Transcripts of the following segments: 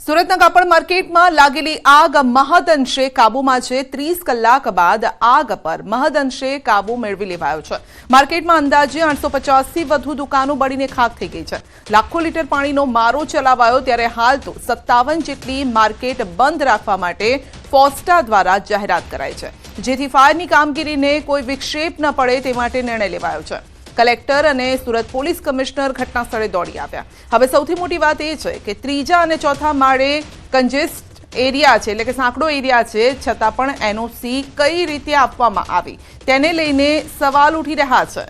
સુરતના કાપડ માર્કેટમાં લાગેલી આગ મહદઅંશે કાબૂમાં છે। 30 કલાક બાદ આગ પર મહદઅંશે કાબૂ મેળવી લેવાયો છે। માર્કેટમાં અંદાજે 850થી વધુ દુકાનો બળીને ખાખ થઈ ગઈ છે। લાખો લીટર પાણીનો મારો ચલાવાયો ત્યારે હાલ તો 57 જેટલી માર્કેટ બંધ રાખવા માટે ફોસ્ટા દ્વારા જાહેરાત કરાઈ છે, જેથી ફાયરની કામગીરીને કોઈ વિક્ષેપ ન પડે તે માટે નિર્ણય લેવાયો છે। કલેક્ટર અને સુરત પોલીસ કમિશનર ઘટના સ્થળે દોડી આવ્યા। હવે સૌથી મોટી વાત એ છે કે ત્રીજા અને ચોથા માળે કન્જેસ્ટ એરિયા છે, એટલે કે સાંકડો એરિયા છે, છતાં પણ એનઓસી કઈ રીતે આપવામાં આવી તેને લઈને સવાલ ઉઠી રહ્યા છે।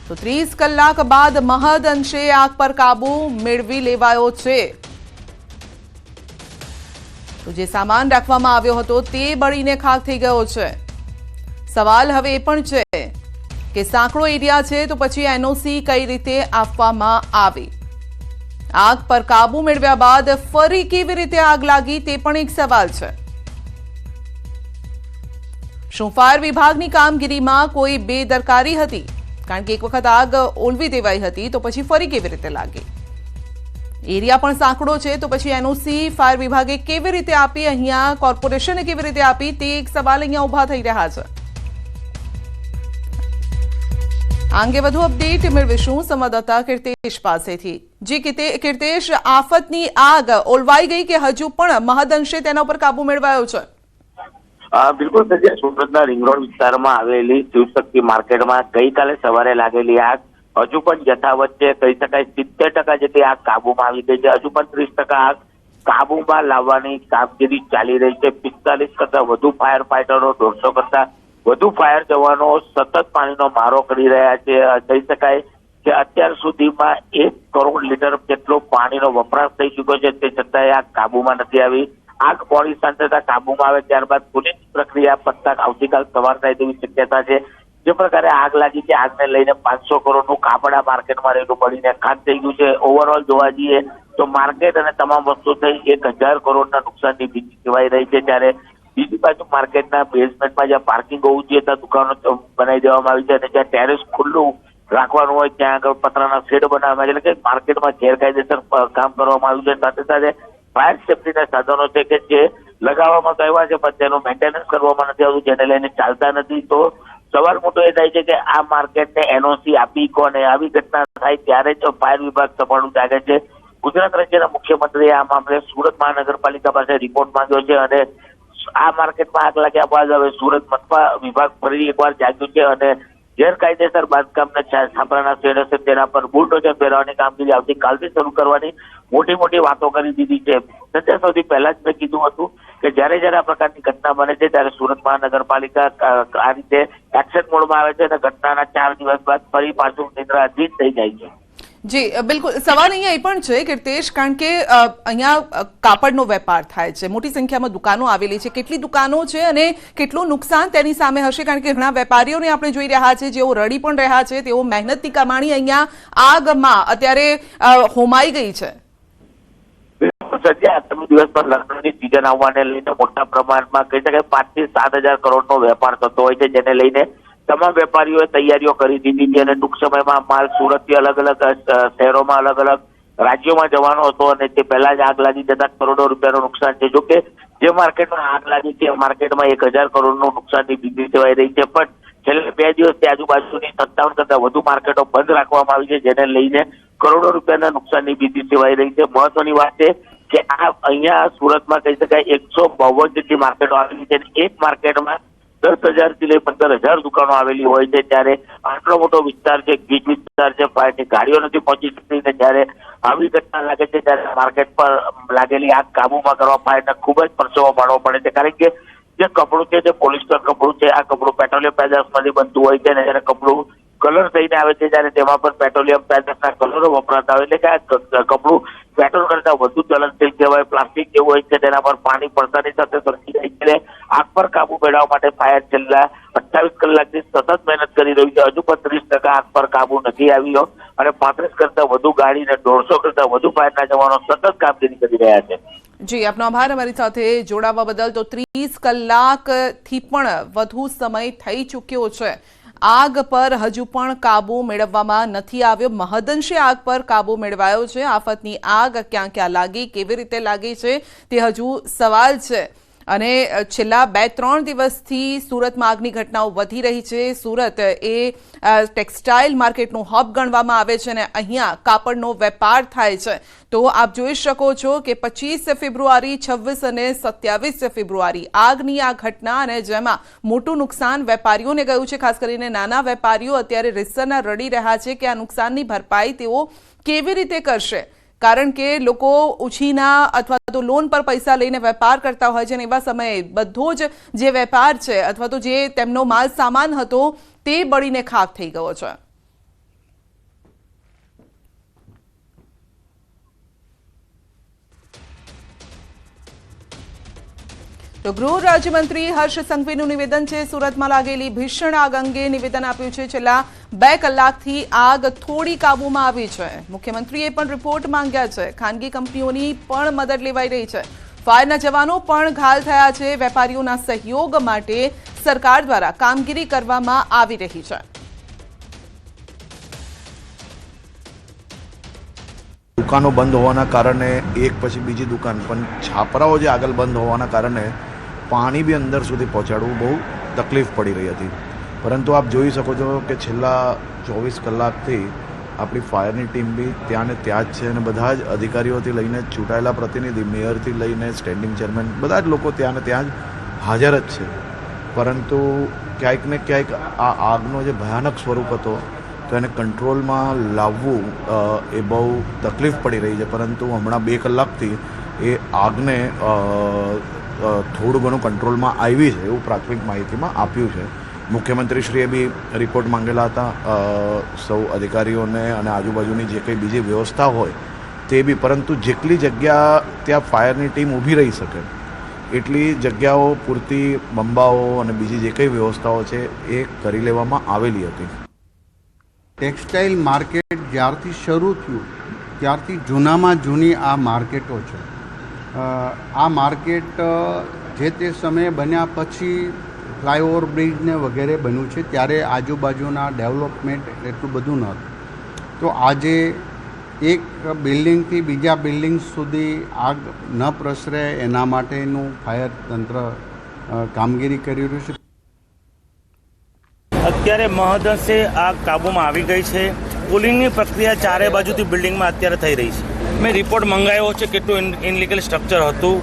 તો 30 કલાક બાદ મહદઅંશે આગ પર કાબૂ મેળવી લેવાયો છે। તો જે સામાન રાખવામાં આવ્યો હતો તે બળીને ખાખ થઈ ગયો છે। સવાલ હવે એ પણ છે કે સાંકડો એરિયા છે તો પછી એનઓસી કઈ રીતે આપવામાં આવી? આગ પર કાબૂ મેળવ્યા બાદ ફરી કેવી રીતે આગ લાગી તે પણ એક સવાલ છે। શું ફાયર વિભાગની કામગીરીમાં કોઈ બેદરકારી હતી? કારણ કે એક વખત આગ ઓલવી દેવાઈ હતી તો પછી ફરી કેવી રીતે લાગી? એરિયા પણ સાંકડો છે તો પછી એનઓસી ફાયર વિભાગે કેવી રીતે આપી, અહીંયા કોર્પોરેશને કેવી રીતે આપી, તે એક સવાલ અહીંયા ઉભા થઈ રહ્યા છે। આ અંગે વધુ અપડેટ મેળવીશું સંવાદદાતા કીર્તેશ પાસેથી। જી કીર્તેશ, આફતની આગ ઓલવાઈ ગઈ કે હજુ પણ મહદઅંશે તેના ઉપર કાબુ મેળવાયો છે? બિલકુલ સત્ય, સુરતના રિંગ રોડ વિસ્તારમાં આવેલી શિવશક્તિ માર્કેટમાં ગઈકાલે સવારે લાગેલી આગ હજુ પણ યથાવત છે। કહી શકાય 70% જેટલી આગ કાબુમાં આવી ગઈ છે। હજુ પણ 30% આગ કાબુમાં લાવવાની કામગીરી ચાલી રહી છે। 45 કરતા વધુ ફાયર ફાઈટરો, 150 કરતા વધુ ફાયર જવાનો સતત પાણીનો મારો કરી રહ્યા છે। કહી શકાય કે અત્યાર સુધીમાં 1 કરોડ લીટર જેટલો પાણીનો વપરાશ થઈ ચુક્યો છે, તે છતાંય આગ કાબુમાં નથી આવી। આગ મોડી સાંજે કાબુમાં આવે ત્યારબાદ પોલીસ પ્રક્રિયા પત્તા આવતીકાલ સવાર થાય તેવી શક્યતા છે। જે પ્રકારે આગ લાગી છે, આગને લઈને 500 કરોડનું કાપડ આ માર્કેટમાં રહેલું બળીને ખાખ થઈ ગયું છે। ઓવરઓલ જોવા જઈએ તો માર્કેટ અને તમામ વસ્તુ થઈ 1000 કરોડના નુકસાનની ભીતિ સેવાઈ રહી છે। ત્યારે બીજી બાજુ માર્કેટના બેઝમેન્ટમાં જ્યાં પાર્કિંગ હોવું જોઈએ ત્યાં દુકાનો બનાવી દેવામાં આવી છે અને જ્યાં ટેરેસ ખુલ્લું રાખવાનું હોય ત્યાં આગળ પતરાના શેડ બનાવવામાં આવે, એટલે કે માર્કેટમાં ગેરકાયદેસર કામ કરવામાં આવ્યું છે। સાથે સાથે ફાયર સેફ્ટીના સાધનો છે કે જે લગાવવામાં તો આવ્યા છે પણ તેનું મેન્ટેનન્સ કરવામાં નથી આવતું, જેને લઈને ચાલતા નથી। તો સવાલ મોટો એ થાય છે કે આ માર્કેટને એનઓસી આપી કોને? આવી ઘટના થાય ત્યારે જ ફાયર વિભાગ સફાળું જાગે છે। ગુજરાત રાજ્યના મુખ્યમંત્રીએ આ મામલે સુરત મહાનગરપાલિકા પાસે રિપોર્ટ માંગ્યો છે અને આ માર્કેટમાં આગ લાગ્યા બાદ હવે સુરત મનપા વિભાગ ફરી એકવાર જાગ્યું છે અને ગેરકાયદેસર બાંધકામને છાપરાના શેડ હશે તેના પર બુલડોઝર ફેરવવાની કામગીરી આવતીકાલથી શરૂ કરવાની મોટી વાતો કરી દીધી છે। સત્ય, સૌથી પહેલા જ મેં કીધું હતું કે જ્યારે આ પ્રકારની ઘટના બને છે ત્યારે સુરત મહાનગરપાલિકા આ રીતે એક્શન મોડમાં આવે છે અને ઘટનાના 4 દિવસ બાદ ફરી પાછું નિદ્રાધીન થઈ જાય છે। જી બિલકુલ, સવાલ અહીંયા એ પણ છે કીર્તેશ, કારણ કે અહીંયા કાપડનો વેપાર થાય છે, મોટી સંખ્યામાં દુકાનો આવેલી છે, કેટલી દુકાનો છે અને કેટલું નુકસાન તેની સામે હશે? કારણ કે ઘણા વેપારીઓને આપણે જોઈ રહ્યા છે જેઓ રડી પણ રહ્યા છે, તેઓ મહેનતની કમાણી અહીંયા આગમાં અત્યારે હોમાઈ ગઈ છે। આગામી દિવસમાં લગ્નની સિઝન આવવાને લઈને મોટા પ્રમાણમાં કહી શકાય 5 થી 7,000 કરોડનો વેપાર થતો હોય છે, જેને લઈને તમામ વેપારીઓએ તૈયારીઓ કરી દીધી છે અને ટૂંક સમયમાં માલ સુરતથી અલગ અલગ શહેરોમાં અલગ અલગ રાજ્યોમાં જવાનો હતો અને તે પહેલા જ આગ લાગી જતા કરોડો રૂપિયાનું નુકસાન છે। જોકે જે માર્કેટમાં આગ લાગી છે માર્કેટમાં 1000 કરોડનું નુકસાનની ભીતિ સેવાઈ રહી છે, પણ છેલ્લા 2 દિવસથી આજુબાજુની 57 કરતા વધુ માર્કેટો બંધ રાખવામાં આવી છે, જેને લઈને કરોડો રૂપિયાના નુકસાનની ભીતિ સેવાઈ રહી છે। મહત્વની વાત છે કે આ અહીંયા સુરતમાં કહી શકાય 152 જેટલી માર્કેટો આવેલી છે, એક માર્કેટમાં 10,000 થી લઈ 15,000 દુકાનો આવેલી હોય છે। ત્યારે આટલો મોટો વિસ્તાર છે, ગીચ વિસ્તાર છે, ફાયરની ગાડીઓ નથી પહોંચી શકતી ને જ્યારે આવી ઘટના લાગે છે ત્યારે માર્કેટ પર લાગેલી આગ કાબુમાં કરવા ફાયરને ખૂબ જ પરસેવો પાડવો પડે છે। કારણ કે જે કપડું છે, જે પોલિસ્ટર કપડું છે, આ કપડું પેટ્રોલિયમ પેદાશમાંથી બનતું હોય છે અને જ્યારે કપડું કલર થઈને આવે છે ત્યારે તેમાં પણ પેટ્રોલિયમ પેદાશના કલરો વપરાતા હોય, એટલે કે આ કપડું પેટ્રોલ કરતા વધુ ચલન થઈ જવાય, પ્લાસ્ટિક જેવું હોય છે તેના પર પાણી પડતાની સાથે સરકી જાય છે। આગ પર કાબુ મેળવવા માટે ફાયર છેલ્લા 28 કલાકથી સતત મહેનત કરી રહ્યું છે। હજુ પણ 30% આગ પર કાબુ નથી આવ્યો અને 35 કરતા વધુ ગાડી અને 150 કરતા વધુ ફાયરના જવાનો સતત કામગીરી કરી રહ્યા છે। જી, આપનો આભાર અમારી સાથે જોડાવા બદલ। તો 30 કલાકથી પણ વધુ સમય થઈ ચૂક્યો છે આગ પર હજુ પણ કાબુ મેળવવામાં નથી આવ્યો. મહદઅંશે આગ પર કાબુ મેળવાયો છે. આફતની આગ ક્યાં ક્યાં લાગી, કેવી રીતે લાગી છે તે હજુ સવાલ છે. અને છેલ્લા 2-3 દિવસથી સુરતમાં આગની ઘટનાઓ વધી રહી છે. સુરત એ ટેક્સટાઇલ માર્કેટનું હબ ગણવામાં આવે છે અને અહીંયા કાપડનો વેપાર થાય છે. તો આપ જોઈ શકો છો કે 25 ફેબ્રુઆરી, 26 અને 27 ફેબ્રુઆરી આગની આ ઘટના, અને જેમાં મોટું નુકસાન વેપારીઓને ગયું છે. ખાસ કરીને નાના વેપારીઓ અત્યારે રીસના રડી રહ્યા છે કે આ નુકસાનની ભરપાઈ તેઓ કેવી રીતે કરશે, કારણ કે લોકો ઉછીના અથવા તો લોન પર પૈસા લઈને વેપાર કરતા હોય છે અને એવા સમયે બધો જ જે વેપાર છે અથવા તો જે તેમનો માલ સામાન હતો તે બળીને ખાખ થઈ ગયો છે. તો ગૃહ રાજ્યમંત્રી હર્ષ સંઘવીનું નિવેદન છે. સુરતમાં લાગેલી ભીષણ આગ અંગે નિવેદન આપ્યું છે. છેલ્લા 2 કલાકથી આગ થોડી કાબૂમાં આવી છે. મુખ્યમંત્રીએ પણ રિપોર્ટ માંગ્યા છે. ખાનગી કંપનીઓની પણ મદદ લેવાઈ રહી છે. ફાયરના જવાનો પણ ઘાયલ થયા છે. વેપારીઓના સહયોગ માટે સરકાર દ્વારા કામગીરી કરવામાં આવી રહી છે. દુકાનો બંધ હોવાના કારણે એક પછી બીજી દુકાન, પણ છાપરાઓ જે આગળ બંધ હોવાના કારણે પાણી બી અંદર સુધી પહોંચાડવું બહુ તકલીફ પડી રહી હતી. પરંતુ આપ જોઈ શકો છો કે છેલ્લા 24 કલાકથી આપણી ફાયરની ટીમ બી ત્યાં ને ત્યાં જ છે અને બધા જ અધિકારીઓથી લઈને ચૂંટાયેલા પ્રતિનિધિ, મેયરથી લઈને સ્ટેન્ડિંગ ચેરમેન, બધા જ લોકો ત્યાં ને ત્યાં જ હાજર જ છે. પરંતુ ક્યાંક ને ક્યાંક આ આગનો જે ભયાનક સ્વરૂપ હતો તો એને કંટ્રોલમાં લાવવું એ બહુ તકલીફ પડી રહી છે. પરંતુ હમણાં 2 કલાકથી એ આગને થોડું ઘણું કંટ્રોલમાં આવી છે એવું પ્રાથમિક માહિતીમાં આપ્યું છે. મુખ્યમંત્રીશ્રીએ બી રિપોર્ટ માંગેલા હતા સૌ અધિકારીઓને અને આજુબાજુની જે કંઈ બીજી વ્યવસ્થા હોય તે બી, પરંતુ જેટલી જગ્યા ત્યાં ફાયરની ટીમ ઊભી રહી શકે એટલી જગ્યાઓ પૂરતી બંબાઓ અને બીજી જે કંઈ વ્યવસ્થાઓ છે એ કરી લેવામાં આવેલી હતી. ટેક્સટાઇલ માર્કેટ જ્યારથી શરૂ થયું ત્યારથી જૂનામાં જૂની આ માર્કેટો છે. આ માર્કેટ જે તે સમયે બન્યા પછી ફ્લાયઓવર બ્રિજને વગેરે બન્યું છે ત્યારે આજુબાજુના ડેવલપમેન્ટ એટલું બધું નહોતું. તો આજે એક બિલ્ડિંગથી બીજા બિલ્ડિંગ સુધી આગ ન પ્રસરે એના માટેનું ફાયર તંત્ર કામગીરી કરી રહ્યું છે. અત્યારે મહદઅંશે આગ કાબૂમાં આવી ગઈ છે. કુલિંગની પ્રક્રિયા ચારે બાજુથી બિલ્ડિંગમાં અત્યારે થઈ રહી છે. મેં રિપોર્ટ મંગાવ્યો છે કેટલું ઇનલીગલ સ્ટ્રક્ચર હતું,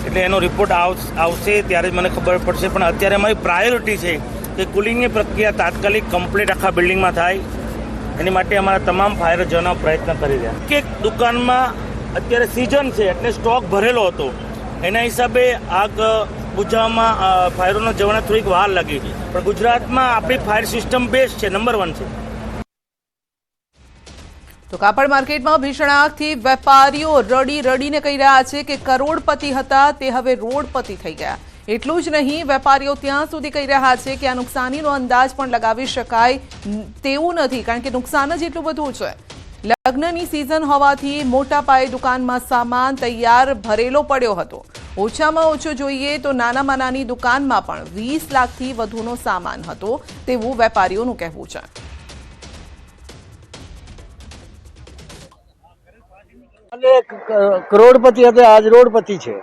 એટલે એનો રિપોર્ટ આવશે ત્યારે જ મને ખબર પડશે. પણ અત્યારે અમારી પ્રાયોરિટી છે કે કુલિંગની પ્રક્રિયા તાત્કાલિક કમ્પ્લીટ આખા બિલ્ડિંગમાં થાય. એની માટે અમારા તમામ ફાયર જવાનો પ્રયત્ન કરી રહ્યા. એક દુકાનમાં અત્યારે સિઝન છે એટલે સ્ટોક ભરેલો હતો, એના હિસાબે આગ બુઝાવવામાં ફાયરોનો જવાને થોડીક વાર લાગી. પણ ગુજરાતમાં આપણી ફાયર સિસ્ટમ બેસ્ટ છે, નંબર 1 છે. તો કાપડ માર્કેટમાં ભીષણ આગથી વેપારીઓ રડીને કહી રહ્યા છે કે કરોડપતિ હતા તે હવે રોડપતિ થઈ ગયા. એટલું જ નહીં, વેપારીઓ ત્યાં સુધી કહી રહ્યા છે કે આ નુકસાનીનો અંદાજ પણ લગાવી શકાય તેવું નથી, કારણ કે નુકસાન જ એટલું બધું છે. લગ્નની સિઝન હોવાથી મોટા પાયે દુકાનમાં સામાન તૈયાર ભરેલો પડ્યો હતો. ઓછામાં ઓછો જોઈએ તો નાનામાં નાની દુકાનમાં પણ 20 લાખથી વધુનો સામાન હતો તેવું વેપારીઓનું કહેવું છે. કરોડપતિ હતો, આજ રોડપતિ છે.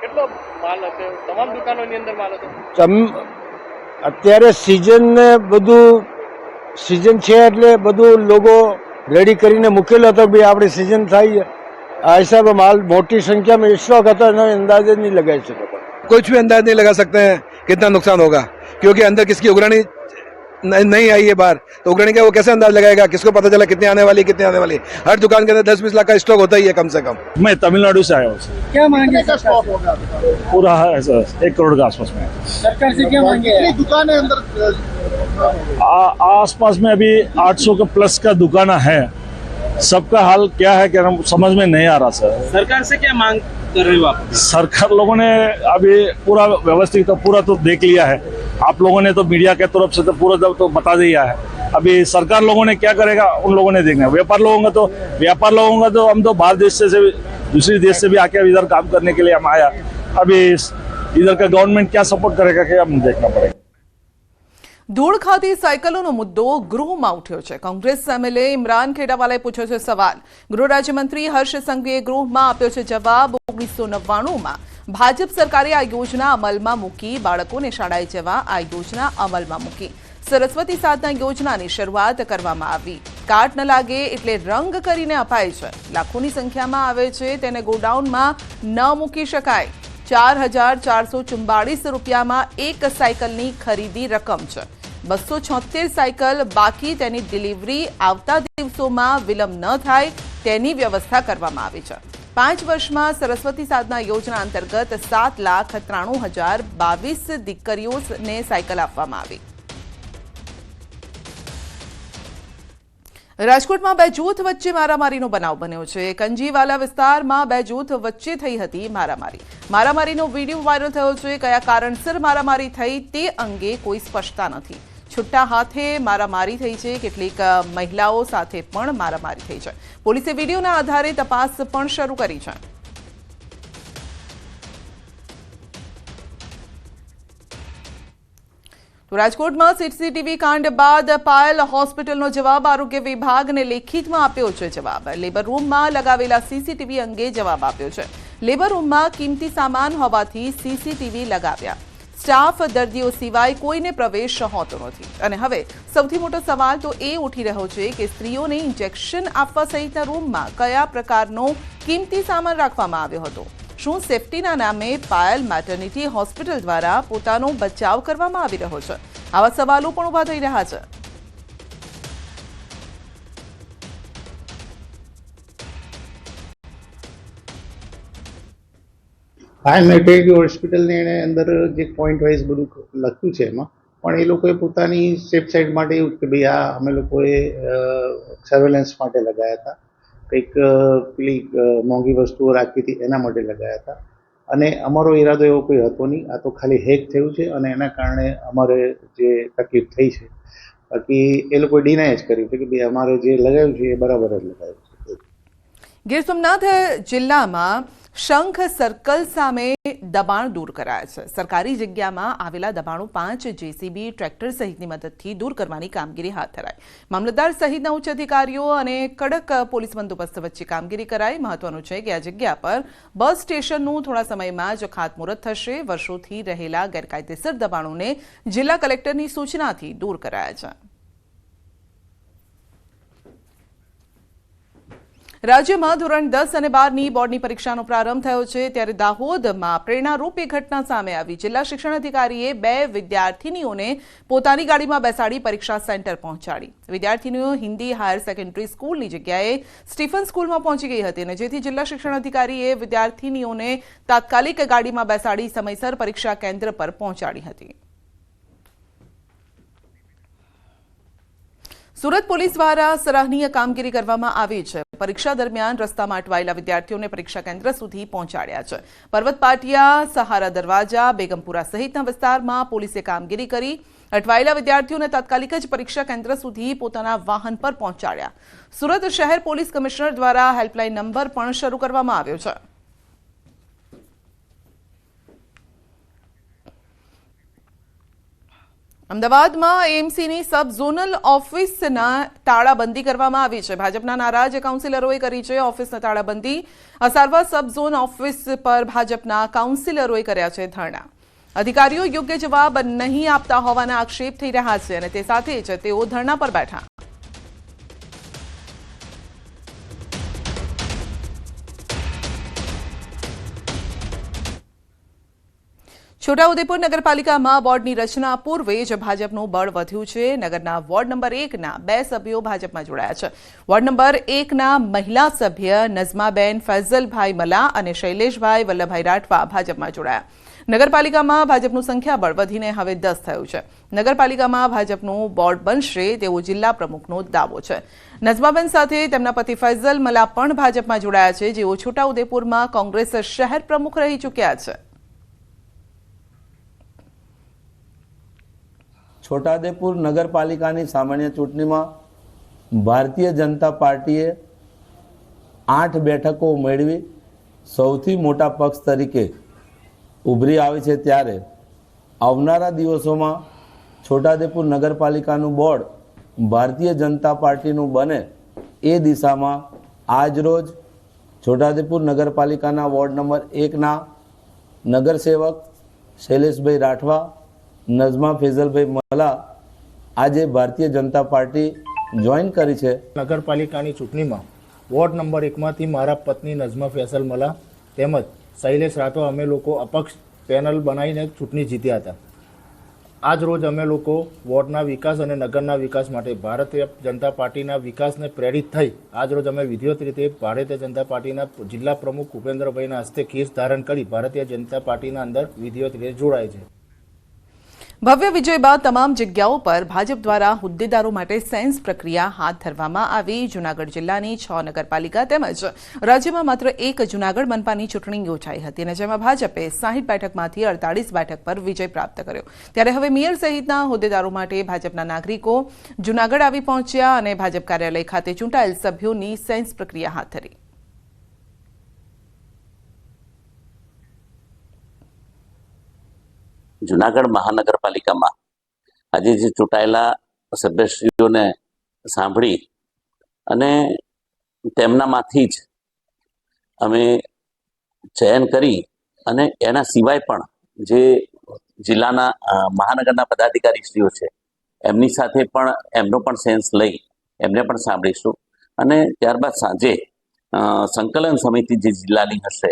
કેટલો માલ હતો? તમામ દુકાનોની અંદર માલ હતો. અત્યારે સિઝન ને બધું સિઝન છે એટલે બધું લોકો રેડી કરીને મૂકેલો હતો. ભાઈ આપણી સિઝન થાય આ હિસાબે માલ મોટી संख्या में स्टॉक હતો, એનો અંદાજ नहीं लगा सकते. कुछ भी अंदाज नहीं लगा सकते हैं कितना नुकसान होगा, क्योंकि अंदर किसकी उगरानी नहीं आई है बाहर. तो उगरानी का वो कैसे अंदाज लगाएगा, किसको पता चला कितने आने वाली कितने आने वाली. हर दुकान के अंदर 10-20 लाख का स्टॉक होता ही है कम से कम. मैं तमिलनाडु से आया हूँ. क्या मांगे का स्टॉक होगा पूरा 1 करोड़ के आसपास में. सरकार से क्या मांगे? दुकान अंदर आसपास में अभी 800 के प्लस का दुकान है. सबका हाल क्या है कि हम समझ में नहीं आ रहा सर. सरकार से क्या मांग कर रहे हो आप? सरकार लोगों ने अभी पूरा व्यवस्थित तो पूरा तो देख लिया है. आप लोगों ने तो मीडिया के तरफ से तो पूरा तो बता दिया है. अभी सरकार लोगों ने क्या करेगा उन लोगों ने देखना है. व्यापार लोगों का तो हम तो बाहर देश से दूसरे देश से भी आके इधर काम करने के लिए हम आया. अभी इधर का गवर्नमेंट क्या सपोर्ट करेगा क्या हम देखना पड़ेगा. ધૂળ ખાતી સાયકલોનો મુદ્દો ગૃહમાં ઉઠ્યો છે. કોંગ્રેસ એમએલએ ઇમરાન ખેડાવાલાએ પૂછ્યો છે સવાલ. ગૃહ રાજ્યમંત્રી હર્ષ સંઘવીએ ગૃહમાં આપ્યો છે જવાબ. 1999માં ભાજપ સરકારે આ યોજના અમલમાં મૂકી. બાળકોને શાળાએ જવા આ યોજના અમલમાં મૂકી. સરસ્વતી સાધના યોજનાની શરૂઆત કરવામાં આવી. કાટ ન લાગે એટલે રંગ કરીને અપાય છે. લાખોની સંખ્યામાં આવે છે, તેને ગોડાઉનમાં ન મૂકી શકાય. 4,444 રૂપિયામાં એક સાયકલની ખરીદી રકમ છે. 276 સાયકલ બાકી, તેની ડિલિવરી આવતા દિવસોમાં વિલંબ ન થાય તેની વ્યવસ્થા કરવામાં આવી છે. 5 વર્ષમાં સરસ્વતી સાધના યોજના અંતર્ગત 7,93,022 દીકરીઓને સાયકલ આપવામાં આવી. રાજકોટમાં 2 જૂથ વચ્ચે મારામારીનો બનાવ બન્યો છે. કંજીવાલા વિસ્તારમાં 2 જૂથ વચ્ચે થઈ હતી મારામારીનો વિડીયો વાયરલ થયો છે. કયા કારણસર મારામારી થઈ તે અંગે કોઈ સ્પષ્ટતા નથી. છુટ્ટા હાથે મારામારી થઈ છે. કેટલીક મહિલાઓ સાથે પણ મારામારી થઈ છે. પોલીસે વિડીયોના આધારે તપાસ પણ શરૂ કરી છે. તો રાજકોટમાં સીસીટીવી કાંડ બાદ પાયલ હોસ્પિટલનો જવાબ. આરોગ્ય વિભાગને લેખિતમાં આપ્યો છે જવાબ. લેબર રૂમમાં લગાવેલા સીસીટીવી અંગે જવાબ આપ્યો છે. લેબર રૂમમાં કિંમતી સામાન હોવાથી સીસીટીવી લગાવ્યા. સ્ટાફ દર્દીઓ સિવાય કોઈને પ્રવેશ હોતો નથી. અને હવે સૌથી મોટો સવાલ તો એ ઉઠી રહ્યો છે કે સ્ત્રીઓને ઇન્જેક્શન આપવા સહિતના રૂમમાં કયા પ્રકારનો કિંમતી સામાન રાખવામાં આવ્યો હતો. શું સેફટીના નામે પાયલ મેટર્નિટી હોસ્પિટલ દ્વારા પોતાનો બચાવ કરવામાં આવી રહ્યો છે? આવા સવાલો પણ ઉભા થઈ રહ્યા છે. પાયલ મેટર્નિટી હોસ્પિટલની એને અંદર જે પોઈન્ટ વાઇઝ બધું લખ્યું છે એમાં, પણ એ લોકોએ પોતાની સેફ સાઇડ માટે એવું કે ભાઈ આ અમે લોકોએ સર્વેલન્સ માટે લગાવ્યા હતા, કંઈક પેલી મોંઘી વસ્તુઓ રાખી હતી એના માટે લગાવ્યા હતા. અને અમારો ઈરાદો એવો કોઈ હતો નહીં. આ તો ખાલી હેક થયું છે અને એના કારણે અમારે જે તકલીફ થઈ છે. બાકી એ લોકોએ ડિનાય જ કર્યું છે કે ભાઈ અમારે જે લગાવ્યું છે એ બરાબર જ લગાવ્યું છે. ગીર સોમનાથ જિલ્લામાં શંખ સર્કલ સામે દબાણ દૂર કરાયા છે. સરકારી જગ્યામાં આવેલા દબાણો 5 જેસીબી ટ્રેક્ટર સહિતની મદદથી દૂર કરવાની કામગીરી હાથ ધરાઈ. મામલતદાર સહિતના ઉચ્ચ અધિકારીઓ અને કડક પોલીસ બંદોબસ્ત વચ્ચે કામગીરી કરાઈ. મહત્વનું છે કે આ જગ્યા પર બસ સ્ટેશનનું થોડા સમયમાં જ ખાતમુહૂર્ત થશે. વર્ષોથી રહેલા ગેરકાયદેસર દબાણોને જિલ્લા કલેક્ટરની સૂચનાથી દૂર કરાયા છે. રાજ્યમાં ધોરણ 10 અને 12ની બોર્ડની પરીક્ષાનો પ્રારંભ થયો છે. ત્યારે દાહોદમાં પ્રેરણારૂપ એક ઘટના સામે આવી. જિલ્લા શિક્ષણ અધિકારીએ 2 વિદ્યાર્થીનીઓને પોતાની ગાડીમાં બેસાડી પરીક્ષા સેન્ટર પહોંચાડી. વિદ્યાર્થીનીઓ હિન્દી હાયર સેકન્ડરી સ્કૂલની જગ્યાએ સ્ટીફન સ્કૂલમાં પહોંચી ગઈ હતી, અને જેથી જિલ્લા શિક્ષણ અધિકારીએ વિદ્યાર્થીનીઓને તાત્કાલિક ગાડીમાં બેસાડી સમયસર પરીક્ષા કેન્દ્ર પર પહોંચાડી હતી. સુરત પોલીસ દ્વારા સરાહનીય કામગીરી કરવામાં આવી છે. પરીક્ષા દરમિયાન રસ્તામાં અટવાયેલા વિદ્યાર્થીઓને પરીક્ષા કેન્દ્ર સુધી પહોંચાડ્યા છે. પર્વત પાટિયા, સહારા દરવાજા, બેગમપુરા સહિતના વિસ્તારમાં પોલીસે કામગીરી કરી. અટવાયેલા વિદ્યાર્થીઓને તાત્કાલિક જ પરીક્ષા કેન્દ્ર સુધી પોતાના વાહન પર પહોંચાડ્યા. સુરત શહેર પોલીસ કમિશનર દ્વારા હેલ્પલાઇન નંબર પણ શરૂ કરવામાં આવ્યો છે. અમદાવાદમાં એએમસીની સબ ઝોનલ ઓફિસના તાળાબંધી કરવામાં આવી છે. ભાજપના નારાજ કાઉન્સિલરોએ કરી છે ઓફિસના તાળાબંધી. અસારવા સબ ઝોન ઓફિસ પર ભાજપના કાઉન્સિલરોએ કર્યા છે ધરણા. અધિકારીઓ યોગ્ય જવાબ નહીં આપતા હોવાના આક્ષેપ થઈ રહ્યા છે, અને તે સાથે જ તેઓ ધરણા પર બેઠા. છોટાઉદેપુર નગરપાલિકામાં બોર્ડની રચના પૂર્વે જ ભાજપનું બળ વધ્યું છે. નગરના વોર્ડ નંબર 1ના 2 સભ્યો ભાજપમાં જોડાયા છે. વોર્ડ નંબર 1ના મહિલા સભ્ય નઝમાબેન ફૈઝલભાઈ મલા અને શૈલેષભાઈ વલ્લભભાઈ રાઠવા ભાજપમાં જોડાયા. નગરપાલિકામાં ભાજપનું સંખ્યાબળ વધીને હવે 10 થયું છે. નગરપાલિકામાં ભાજપનું બોર્ડ બનશે તેવો જિલ્લા પ્રમુખનો દાવો છે. નઝમાબેન સાથે તેમના પતિ ફૈઝલ મલા પણ ભાજપમાં જોડાયા છે, જેઓ છોટાઉદેપુરમાં કોંગ્રેસ શહેર પ્રમુખ રહી ચૂક્યા છે. છોટાઉદેપુર નગરપાલિકાની સામાન્ય ચૂંટણીમાં ભારતીય જનતા પાર્ટીએ 8 બેઠકો મેળવી સૌથી મોટા પક્ષ તરીકે ઉભરી આવી છે. ત્યારે આવનારા દિવસોમાં છોટાઉદેપુર નગરપાલિકાનું બોર્ડ ભારતીય જનતા પાર્ટીનું બને એ દિશામાં આજરોજ છોટાઉદેપુર નગરપાલિકાના વોર્ડ નંબર 1ના નગરસેવક શૈલેષભાઈ રાઠવા, નઝમા ફેઝલભાઈ મલા આજે ભારતીય જનતા પાર્ટી જોઈન કરી છે. નગરપાલિકાની ચૂંટણીમાં વોર્ડ નંબર 1માંથી મારા પત્ની નઝમા ફેઝલ મલા તેમજ શૈલેષ રાઠવા અમે લોકો અપક્ષ પેનલ બનાવીને ચૂંટણી જીત્યા હતા. આજ રોજ અમે લોકો વોર્ડના વિકાસ અને નગરના વિકાસ માટે ભારતીય જનતા પાર્ટીના વિકાસને પ્રેરિત થઈ આજ રોજ અમે વિધિવત રીતે ભારતીય જનતા પાર્ટીના જિલ્લા પ્રમુખ ઉપેન્દ્રભાઈના હસ્તે કેસ ધારણ કરી ભારતીય જનતા પાર્ટીના અંદર વિધિવત રીતે જોડાય છે. ભવ્ય વિજય બાદ તમામ જગ્યાઓ પર ભાજપ દ્વારા હોદ્દેદારો માટે સેન્સ પ્રક્રિયા હાથ ધરવામાં આવી. જૂનાગઢ જિલ્લાની 6 નગરપાલિકા તેમજ રાજ્યમાં માત્ર એક જૂનાગઢ મનપાની ચૂંટણી યોજાઈ હતી અને જેમાં ભાજપે 60 બેઠકમાંથી 48 બેઠક પર વિજય પ્રાપ્ત કર્યો. ત્યારે હવે મેયર સહિતના હોદ્દેદારો માટે ભાજપના નાગરિકો જૂનાગઢ આવી પહોંચ્યા અને ભાજપ કાર્યાલય ખાતે ચૂંટાયેલ સભ્યોની સેન્સ પ્રક્રિયા હાથ ધરી. જુનાગઢ મહાનગરપાલિકામાં આજે જે ચૂંટાયેલા સભ્યશ્રીઓને સાંભળી અને તેમનામાંથી જ અમે ચયન કરી અને એના સિવાય પણ જે જિલ્લાના મહાનગરના પદાધિકારીશ્રીઓ છે એમની સાથે પણ એમનો પણ સેન્સ લઈ એમને પણ સાંભળીશું અને ત્યારબાદ સાંજે સંકલન સમિતિ જે જિલ્લાની હશે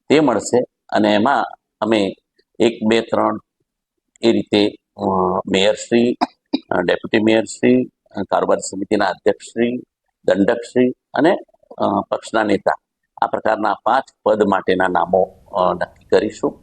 તે મળશે અને એમાં અમે 1, 2, 3 એ રીતે મેયરશ્રી, ડેપ્યુટી મેયરશ્રી, કારોબારી સમિતિના અધ્યક્ષશ્રી, દંડકશ્રી અને પક્ષના નેતા આ પ્રકારના 5 પદ માટેના નામો નક્કી કરીશું.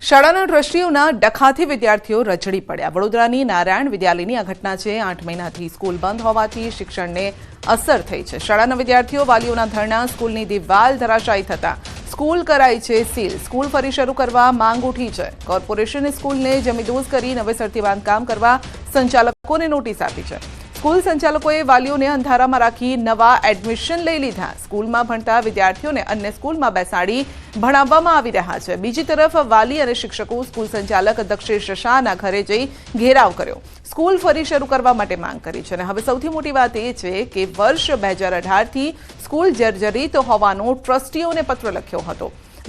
શાળાના ટ્રસ્ટીઓના ડખાથી વિદ્યાર્થીઓ રજડી પડ્યા. વડોદરાની નારાયણ વિદ્યાલયની આ ઘટના છે. 8 મહિનાથી સ્કૂલ બંધ હોવાથી શિક્ષણને અસર થઈ છે. શાળાના વિદ્યાર્થીઓ વાલીઓના ધરણા, સ્કૂલની દિવાલ ધરાશાયી થતા સ્કૂલ કરાઈ છે સીલ. સ્કૂલ ફરી શરૂ કરવા માંગ ઉઠી છે. કોર્પોરેશને સ્કૂલને જમીદોઝ કરી નવેસરથી બાંધકામ કરવા સંચાલકોને નોટિસ આપી છે. સ્કૂલ સંચાલકોએ વાલીઓને અંધારામાં રાખી નવા એડમિશન લઈ લીધા. સ્કૂલમાં ભણતા વિદ્યાર્થીઓને અન્ય સ્કૂલમાં બેસાડી ભણાવવામાં આવી રહ્યા છે. બીજી તરફ વાલી અને શિક્ષકો સ્કૂલ સંચાલક દક્ષેશ શાહના ઘરે જઈ ઘેરાવ કર્યો. સ્કૂલ ફરી શરૂ કરવા માટે માંગ કરી છે અને હવે સૌથી મોટી વાત એ છે કે વર્ષ 2018થી સ્કૂલ જર્જરિત હોવાનો ટ્રસ્ટીઓને પત્ર લખ્યો હતો.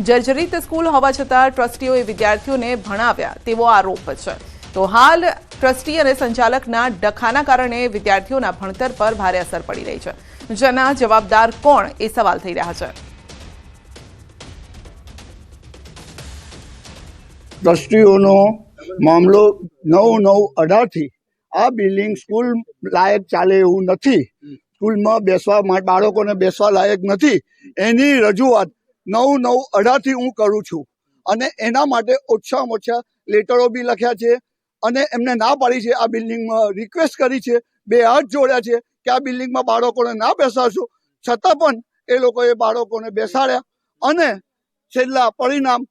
જર્જરિત સ્કૂલ હોવા છતાં ટ્રસ્ટીઓએ વિદ્યાર્થીઓને ભણાવ્યા તેવો આરોપ છે. તો હાલ ટ્રસ્ટી અને સંચાલકના ડખાના કારણે વિદ્યાર્થીઓના ભણતર પર ભારે અસર પડી રહી છે. જેના જવાબદાર કોણ એ સવાલ થઈ રહ્યા છે. ટ્રસ્ટીઓનો મામલો 9/9/18થી આ બિલ્ડિંગ સ્કૂલ લાયક ચાલે એવું નથી. સ્કૂલમાં બેસવા માટે બાળકોને બેસવા લાયક નથી. એની રજૂઆત 9/9/18થી હું કરું છું અને એના માટે ઓછામાં ઓછા લેટરો બી લખ્યા છે અને એમને ના પાડી છે. આ બિલ્ડિંગમાં રિક્વેસ્ટ કરી છે, 2 હાથ જોડ્યા છે કે આ બિલ્ડિંગમાં બાળકોને ના બેસાડશો, છતાં પણ એ લોકોએ બાળકોને બેસાડ્યા અને છેલ્લા પરિણામ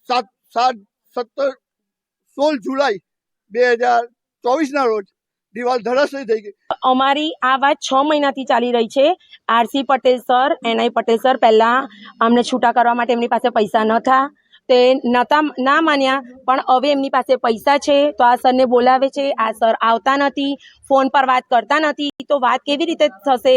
16 જુલાઈ 2024ના રોજ દિવાલ ધરાશયી થઈ ગઈ. અમારી આ વાત 6 મહિનાથી ચાલી રહી છે. RC Patel sir, Ni Patel sir પહેલા અમને છૂટા કરવા માટે એમની પાસે પૈસા ન હતા, તે ના માન્યા, પણ હવે એમની પાસે પૈસા છે તો આ સરને બોલાવે છે. આ સર આવતા નથી, ફોન પર વાત કરતા નથી, તો વાત કેવી રીતે થશે?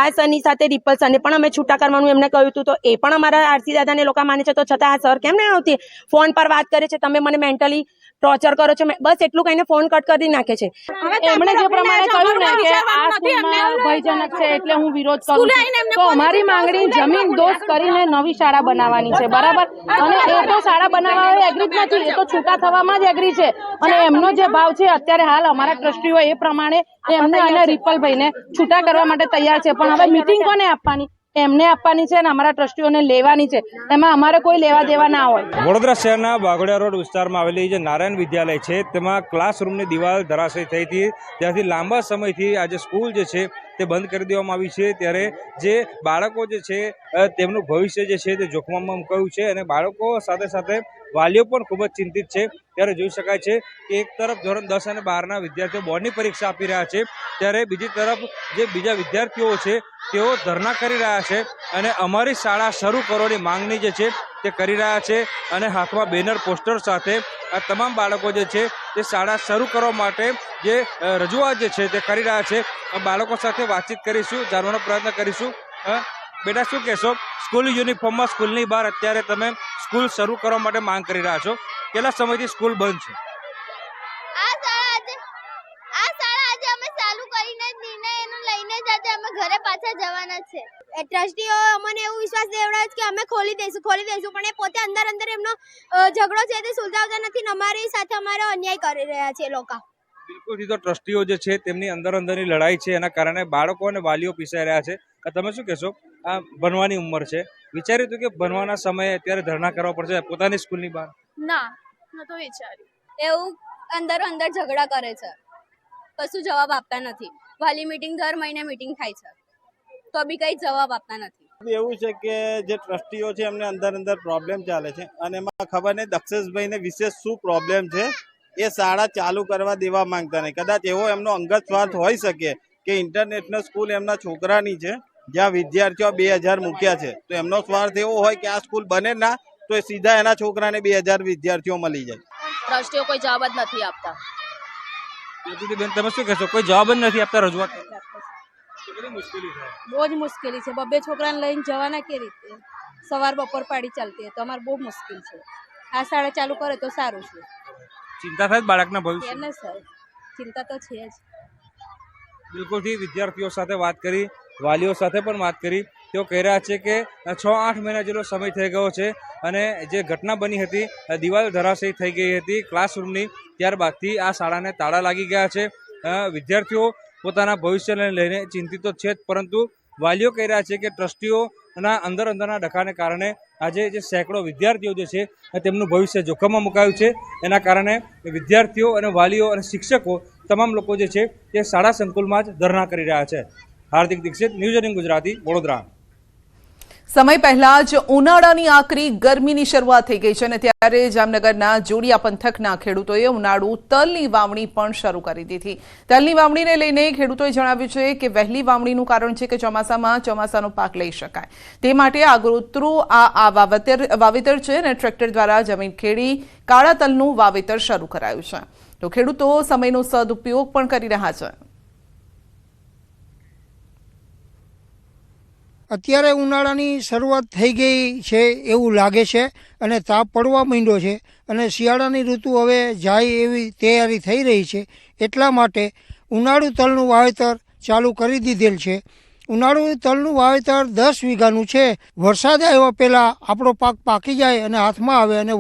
આ સરની સાથે રિપલ સરને પણ અમે છૂટા કરવાનું એમને કહ્યું હતું, તો એ પણ અમારા આરસી દાદાને લોકો માને છે, તો છતાં આ સર કેમ નહીં આવતી? ફોન પર વાત કરે છે, તમે મને મેન્ટલી ટોર્ચર કરો છો, બસ એટલું કહીને ફોન કટ કરી નાખે છે. એમણે જે પ્રમાણે કહ્યું ને કે આ સ્કૂલમાં ભયજનક છે એટલે હું વિરોધ કરું છું, તો અમારી માંગણી જમીન દોષ કરીને નવી શાળા બનાવવાની છે, બરાબર? અને એ તો શાળા બનાવવા એગ્રી જ નથી, એ તો છૂટા થવામાં જ એગ્રી છે. અને એમનો જે ભાવ છે અત્યારે હાલ અમારા ટ્રસ્ટીઓ એ પ્રમાણે એમને અને રિપલભાઈને છૂટા કરવા માટે તૈયાર છે. પણ હવે મીટિંગ કોને આપવાની? એમને આપવાની છે અને અમારા ટ્રસ્ટીઓને લેવાની છે. એમાં અમારે કોઈ લેવા દેવા ના હોય. વડોદરા શહેરના બાગોડિયા રોડ વિસ્તારમાં આવેલી જે નારાયણ વિદ્યાલય છે તેમાં ક્લાસરૂમની દિવાલ ધરાશયી થઈ હતી. ત્યાંથી લાંબા સમયથી આજે સ્કૂલ જે છે તે બંધ કરી દેવામાં આવી છે. ત્યારે જે બાળકો જે છે તેમનું ભવિષ્ય જે છે તે જોખમમાં મુકાયું છે અને બાળકો સાથે સાથે વાલીઓ પણ ખૂબ જ ચિંતિત છે. ત્યારે જોઈ શકાય છે કે એક તરફ ધોરણ 10 અને 12ના વિદ્યાર્થીઓ બોર્ડની પરીક્ષા આપી રહ્યા છે, ત્યારે બીજી તરફ જે બીજા વિદ્યાર્થીઓ છે તેઓ ધરણા કરી રહ્યા છે અને અમારી શાળા શરૂ કરવાની માંગણી જે છે તે કરી રહ્યા છે અને હાથમાં બેનર પોસ્ટર સાથે આ તમામ બાળકો જે છે તે શાળા શરૂ કરવા માટે જે રજૂઆત જે છે તે કરી રહ્યા છે. બાળકો સાથે વાતચીત કરીશું, જાણવાનો પ્રયત્ન કરીશું. બેટા, શું કહેશો? સ્કૂલ યુનિફોર્મમાં સ્કૂલની બહાર અત્યારે તમે સ્કૂલ શરૂ કરવા માટે માંગ કરી રહ્યા છો. કેટલા સમયથી સ્કૂલ બંધ છે? આ શાળા આજે અમે ચાલુ કરીને નિર્ણય એનો લઈને જ આજે અમે ઘરે પાછા જવાના છે. ટ્રસ્ટીઓ અમને એવું વિશ્વાસ દેવડાવે છે કે અમે ખોલી દઈશું પણ એ પોતે અંદર એમનો ઝઘડો છે તે સુલઝાવતા નથી ને અમારી સાથે અમારો અન્યાય કરી રહ્યા છે લોકો. બિલકુલ, તો ટ્રસ્ટીઓ જે છે તેમની અંદરની લડાઈ છે, એના કારણે બાળકો અને વાલીઓ પીસાઈ રહ્યા છે. તમે શું કહેશો? આ ભણવાની ઉંમર છે, વિચાર્યું હતું કે ભણવાના સમયે અત્યારે ધરણા કરવા પડશે પોતાની સ્કૂલની બહાર? ના, નતો વિચાર્યું. એવું અંદર ઝઘડા કરે છે, કશું જવાબ આપતા નથી. વાલી મીટિંગ દર મહિને મીટિંગ થાય છે તો બી કઈ જવાબ આપતા નથી. એવું છે કે જે ટ્રસ્ટીઓ છે એમને અંદર પ્રોબ્લેમ ચાલે છે અને એમાં ખબર નહીં દક્ષેશભાઈને વિશેષ શું પ્રોબ્લેમ છે. એ શાળા ચાલુ કરવા દેવા માંગતા નહીં. કદાચ એવો એમનો અંગત સ્વાર્થ હોઈ શકે કે ઇન્ટરનેશનલ સ્કૂલ એમના છોકરાની છે જ્યાં વિદ્યાર્થીઓ 2000 મૂક્યા છે, તો એમનો સ્વાર્થ એવો હોય કે આ સ્કૂલ બને ના તો એ સીધા એના છોકરાને 2000 વિદ્યાર્થીઓ મળી જાય. ટ્રસ્ટીઓ કોઈ જવાબ જ નથી આપતા. બેન, તમે શું કહેશો? કોઈ જવાબ જ નથી આપતા રજૂઆત? બહુ જ મુશ્કેલી છે. 2 છોકરાને લઈને જવાના કે રીતે? સવાર બપોર પાડી ચાલતી હોય તો અમારે બહુ મુશ્કેલ છે. આ શાળા ચાલુ કરે તો સારું છે. ચિંતા થાય બાળકના ભવિષ્ય? ને સર, ચિંતા તો છે જ. બિલકુલથી વિદ્યાર્થીઓ સાથે વાત કરી, વાલીઓ સાથે પણ વાત કરી. તેઓ કહી રહ્યા છે કે 6-8 મહિના જેટલો સમય થઈ ગયો છે અને જે ઘટના બની હતી, દિવાલ ધરાશયી થઈ ગઈ હતી ક્લાસરૂમની, ત્યારબાદથી આ શાળાને તાળા લાગી ગયા છે. વિદ્યાર્થીઓ પોતાના ભવિષ્યને લઈને ચિંતિત તો છે જ, પરંતુ વાલીઓ કહી રહ્યા છે કે ટ્રસ્ટીઓના અંદરના ડખાને કારણે આજે જે સેંકડો વિદ્યાર્થીઓ જે છે તેમનું ભવિષ્ય જોખમમાં મુકાયું છે. એના કારણે વિદ્યાર્થીઓ અને વાલીઓ અને શિક્ષકો તમામ લોકો જે છે તે શાળા સંકુલમાં જ ધરણા કરી રહ્યા છે. હાર્દિક દીક્ષિત, ન્યૂઝ 18 ગુજરાતી, વડોદરા. સમય પહેલા જ ઉનાળાની આકરી ગરમીની શરૂઆત થઈ ગઈ છે અને ત્યારે જામનગરના જોડિયા પંથકના ખેડૂતોએ ઉનાળુ તલની વાવણી પણ શરૂ કરી દીધી. તલની વાવણીને લઈને ખેડૂતોએ જણાવ્યું છે કે વહેલી વાવણીનું કારણ છે કે ચોમાસાનો પાક લઈ શકાય તે માટે આગોતરું આ વાવેતર છે અને ટ્રેક્ટર દ્વારા જમીન ખેડી કાળા તલનું વાવેતર શરૂ કરાયું છે. તો ખેડૂતો સમયનો સદુપયોગ પણ કરી રહ્યા છે. અત્યારે ઉનાળાની શરૂઆત થઈ ગઈ છે એવું લાગે છે અને તાપ પડવા માંડ્યો છે અને શિયાળાની ઋતુ હવે જાય એવી તૈયારી થઈ રહી છે. એટલા માટે ઉનાળુ તલનું વાવેતર ચાલુ કરી દીધેલ છે. ઉનાળુ તલનું વાવેતર 10 વીઘાનું છે. વરસાદ આવ્યા પહેલાં આપણો પાક પાકી જાય અને હાથમાં આવે અને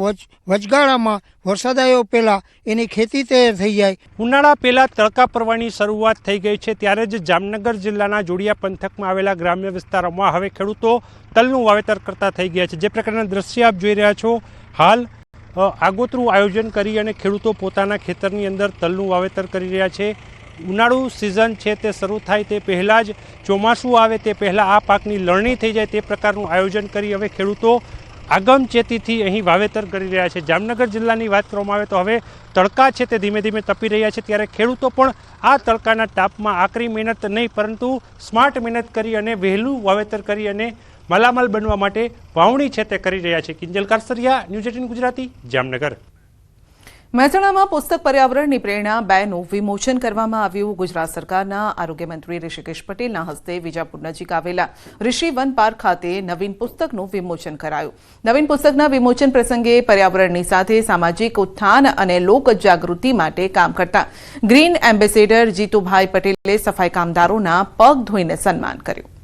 વચગાળામાં વરસાદ આવ્યો પહેલાં એની ખેતી તૈયાર થઈ જાય. ઉનાળા પહેલાં તડકા પડવાની શરૂઆત થઈ ગઈ છે ત્યારે જ જામનગર જિલ્લાના જોડિયા પંથકમાં આવેલા ગ્રામ્ય વિસ્તારોમાં હવે ખેડૂતો તલનું વાવેતર કરતા થઈ ગયા છે. જે પ્રકારના દ્રશ્ય આપ જોઈ રહ્યા છો, હાલ આગોતરું આયોજન કરી અને ખેડૂતો પોતાના ખેતરની અંદર તલનું વાવેતર કરી રહ્યા છે. ઉનાળુ સિઝન છે તે શરૂ થાય તે પહેલાં જ ચોમાસું આવે તે પહેલાં આ પાકની લણણી થઈ જાય તે પ્રકારનું આયોજન કરી હવે ખેડૂતો આગમચેતીથી અહીં વાવેતર કરી રહ્યા છે. જામનગર જિલ્લાની વાત કરવામાં આવે તો હવે તડકા છે તે ધીમે ધીમે તપી રહ્યા છે ત્યારે ખેડૂતો પણ આ તડકાના તાપમાં આકરી મહેનત નહીં પરંતુ સ્માર્ટ મહેનત કરી અને વહેલું વાવેતર કરી અને માલામાલ બનવા માટે વાવણી છે તે કરી રહ્યા છે. કિંજલ કારસરિયા, ન્યૂઝ 18 ગુજરાતી, જામનગર. મહેસાણામાં પુસ્તક પર્યાવરણની પ્રેરણા 2નું વિમોચન કરવામાં આવ્યું. ગુજરાત સરકારના આરોગ્ય મંત્રી ઋષિકેશ પટેલના હસ્તે વિજાપુર નજીક આવેલા ઋષિ વન પાર્ક ખાતે નવીન પુસ્તકનું વિમોચન કરાયું. નવીન પુસ્તકના વિમોચન પ્રસંગે પર્યાવરણની સાથે સામાજિક ઉત્થાન અને લોક જાગૃતિ માટે કામ કરતા ગ્રીન એમ્બેસેડર જીતુભાઈ પટેલે સફાઈ કામદારોના પગ ધોઈને સન્માન કર્યું.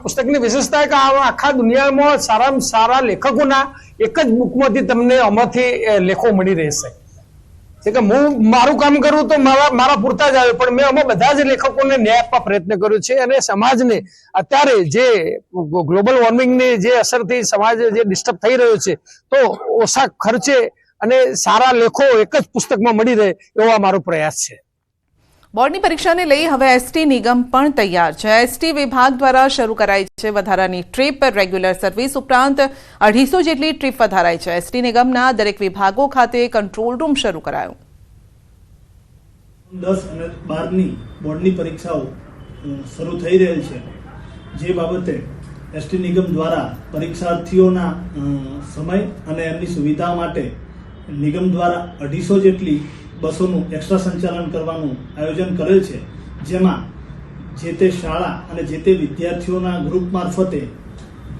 પુસ્તકની વિશેષતા કે આખા દુનિયામાં સારામાં સારા લેખકોના એક જ બુકમાંથી તમને આમાંથી લેખો મળી રહેશે. કે હું મારું કામ કરું તો મારા પૂરતા જ આવે પણ મેં અમે બધા જ લેખકોને ન્યાય આપવા પ્રયત્ન કર્યો છે અને સમાજને અત્યારે જે ગ્લોબલ વોર્મિંગની જે અસરથી સમાજ જે ડિસ્ટર્બ થઈ રહ્યો છે તો ઓછા ખર્ચે અને સારા લેખો એક જ પુસ્તકમાં મળી રહે એવો મારો પ્રયાસ છે. બોર્ડની પરીક્ષાને લઈ હવે એસટી નિગમ પણ તૈયાર છે. એસટી વિભાગ દ્વારા શરૂ કરાઈ છે વધારાની ટ્રીપ. રેગ્યુલર સર્વિસ ઉપરાંત 250 જેટલી ટ્રીપ વધારાઈ છે. એસટી નિગમના દરેક વિભાગો ખાતે કંટ્રોલ રૂમ શરૂ કરાયો. 10 અને 12ની બોર્ડની પરીક્ષાઓ શરૂ થઈ રહેલ છે, જે બાબતે એસટી નિગમ દ્વારા પરીક્ષાર્થીઓના સમય અને એમની સુવિધા માટે નિગમ દ્વારા 250 જેટલી બસોનું એક્સ્ટ્રા સંચાલન કરવાનું આયોજન કરેલ છે, જેમાં જે તે શાળા અને જે તે વિદ્યાર્થીઓના ગ્રુપ મારફતે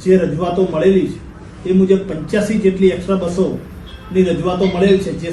જે રજૂઆતો મળેલી છે એ મુજબ 85 જેટલી એક્સ્ટ્રા બસોની રજૂઆતો મળેલ છે, જે